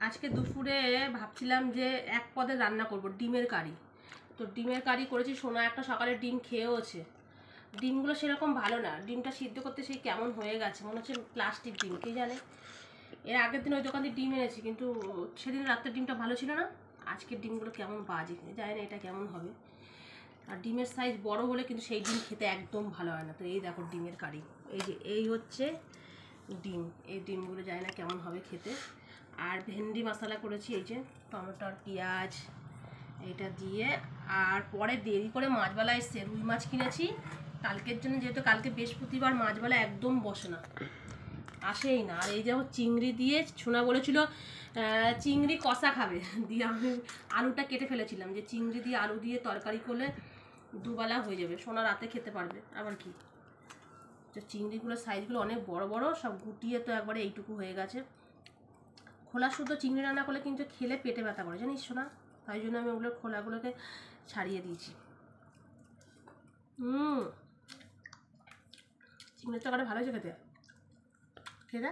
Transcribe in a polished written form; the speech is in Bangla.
আজকে দুপুরে ভাবছিলাম যে এক পদে রান্না করব, ডিমের কারি। তো ডিমের কারি করেছি, সোনা একটা সকালে ডিম খেয়েওছে। ডিমগুলো সেরকম ভালো না, ডিমটা সিদ্ধ করতে সেই কেমন হয়ে গেছে, মনে হচ্ছে প্লাস্টিক ডিম, কে জানে। এর আগের দিন ওই দোকান থেকে ডিম এনেছি, কিন্তু সেদিন রাত্রে ডিমটা ভালো ছিল না। আজকের ডিমগুলো কেমন বাজে, জানি না এটা কেমন হবে। আর ডিমের সাইজ বড় হলে কিন্তু সেই ডিম খেতে একদম ভালো হয় না। তো এই দেখো ডিমের কারি, এই যে এই হচ্ছে ডিম, এই ডিমগুলো জানি না কেমন হবে খেতে। আর ভেন্ডি মশলা করেছি, এই যে টমেটো আর পেঁয়াজ এইটা দিয়ে। আর পরে দেরি করে মাছবালা এসছে, রুই মাছ কিনেছি কালকের জন্য, যেহেতু কালকে বৃহস্পতিবার মাছবালা একদম বসে না, আসেই না। আর এই যে চিংড়ি দিয়ে, সোনা বলেছিল চিংড়ি কষা খাবে, দিয়ে আমি আলুটা কেটে ফেলেছিলাম যে চিংড়ি দিয়ে আলু দিয়ে তরকারি করলে দুবেলা হয়ে যাবে, সোনা রাতে খেতে পারবে। আবার কি, তো চিংড়িগুলোর সাইজগুলো অনেক বড় বড়, সব গুটিয়ে তো একবারে এইটুকু হয়ে গেছে। খোলা শুদ্ধ চিংড়ি রান্না করলে কিন্তু খেলে পেটে ব্যথা করে, জানিস শোনা। তাই জন্য আমি ওগুলোর খোলাগুলোকে ছাড়িয়ে দিয়েছি। চিংড়ির তরকারিটা ভালো হয়েছে খেতে, খেতে।